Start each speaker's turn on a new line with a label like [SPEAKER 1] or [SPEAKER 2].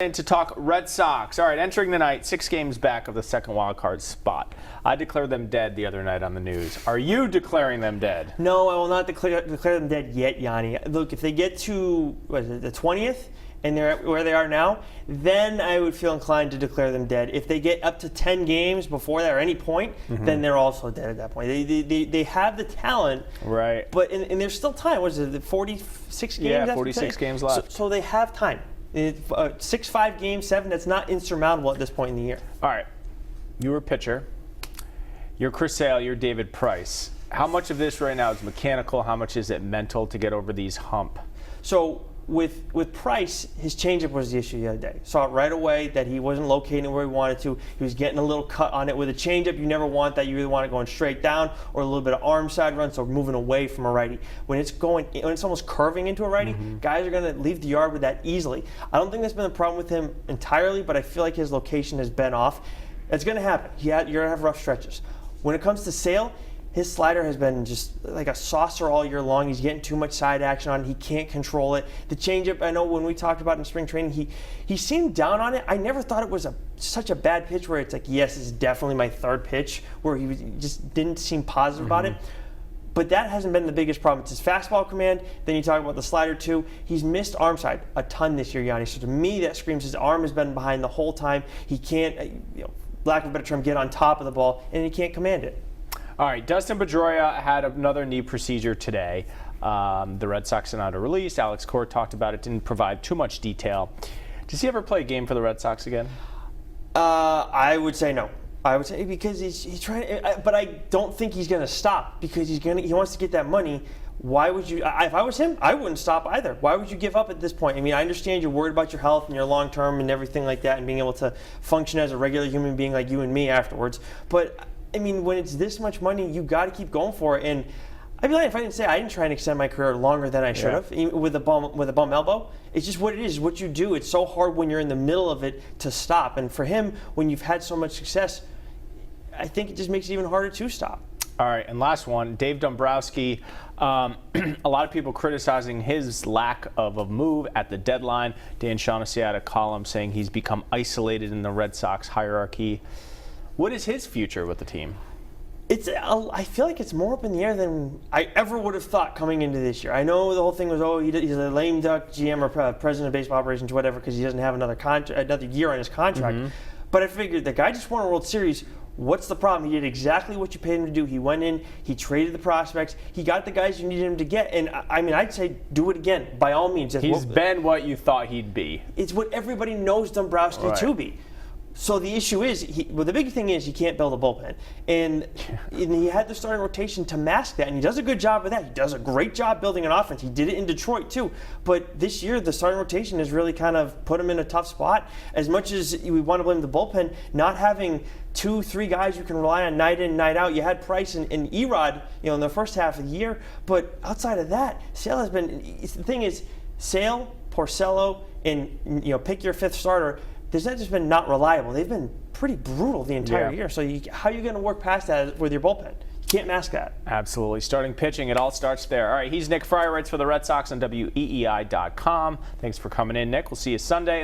[SPEAKER 1] And to talk Red Sox. All right, entering the night, 6 games back of the second wild card spot. I declared them dead the other night on the news. Are you declaring them dead?
[SPEAKER 2] No, I will not declare them dead yet, Yianni. Look, if they get to the 20th and they're where they are now, then I would feel inclined to declare them dead. If they get up to 10 games before that or any point, then they're also dead at that point. They have the talent,
[SPEAKER 1] right?
[SPEAKER 2] But and there's still time. What is it? 46 games?
[SPEAKER 1] Yeah, 46 games left.
[SPEAKER 2] So they have time. 6-5 game 7, that's not insurmountable at this point in the year.
[SPEAKER 1] All right, you were a pitcher. You're Chris Sale, you're David Price. How much of this right now is mechanical? How much is it mental to get over these hump?
[SPEAKER 2] So with Price, his changeup was the issue the other day. Saw it right away that he wasn't locating where he wanted to. He was getting a little cut on it. With a changeup, you never want that. You either want it going straight down or a little bit of arm side run, so moving away from a righty. When it's almost curving into a righty, guys are going to leave the yard with that easily. I don't think that's been the problem with him entirely, but I feel like his location has been off. It's going to happen. You're going to have rough stretches. When it comes to Sale, his slider has been just like a saucer all year long. He's getting too much side action on it. He can't control it. The changeup, I know when we talked about in spring training, he seemed down on it. I never thought it was such a bad pitch where it's like, yes, it's definitely my third pitch, where he just didn't seem positive about it. But that hasn't been the biggest problem. It's his fastball command. Then you talk about the slider too. He's missed arm side a ton this year, Yianni. So to me, that screams his arm has been behind the whole time. He can't, lack of a better term, get on top of the ball, and he can't command it.
[SPEAKER 1] All right, Dustin Pedroia had another knee procedure today. The Red Sox sent out a release. Alex Court talked about it, didn't provide too much detail. Does he ever play a game for the Red Sox again?
[SPEAKER 2] I would say no. I would say because he's trying, but I don't think he's going to stop because he wants to get that money. Why would you? If I was him, I wouldn't stop either. Why would you give up at this point? I mean, I understand you're worried about your health and your long term and everything like that, and being able to function as a regular human being like you and me afterwards, but I mean, when it's this much money, you got to keep going for it. And I'd be lying if I didn't say I didn't try and extend my career longer than I should have with a bum elbow. It's just what it is, what you do. It's so hard when you're in the middle of it to stop. And for him, when you've had so much success, I think it just makes it even harder to stop.
[SPEAKER 1] All right, and last one, Dave Dombrowski. A lot of people criticizing his lack of a move at the deadline. Dan Shaughnessy had a column saying he's become isolated in the Red Sox hierarchy. What is his future with the team? I feel like it's more up in the air than I ever would have thought coming into this year. I know the whole thing was, he's a lame duck GM or president of baseball operations, whatever, because he doesn't have another year on his contract. But I figured the guy just won a World Series. What's the problem? He did exactly what you paid him to do. He went in, he traded the prospects, he got the guys you needed him to get. And I mean, I'd say do it again, by all means. He's been what you thought he'd be.
[SPEAKER 2] It's what everybody knows Dombrowski to be. So the issue is, the big thing is he can't build a bullpen. And he had the starting rotation to mask that, and he does a good job of that. He does a great job building an offense. He did it in Detroit too. But this year, the starting rotation has really kind of put him in a tough spot. As much as we want to blame the bullpen, not having 2-3 guys you can rely on night in, night out. You had Price and Erod, in the first half of the year. But outside of that, Sale has been, the thing is, Sale, Porcello, and pick your 5th starter. There's not just been not reliable. They've been pretty brutal the entire year. So how are you going to work past that with your bullpen? You can't mask that.
[SPEAKER 1] Absolutely. Starting pitching, it all starts there. All right, he's Nick Friar, writes for the Red Sox on WEEI.com. Thanks for coming in, Nick. We'll see you Sunday.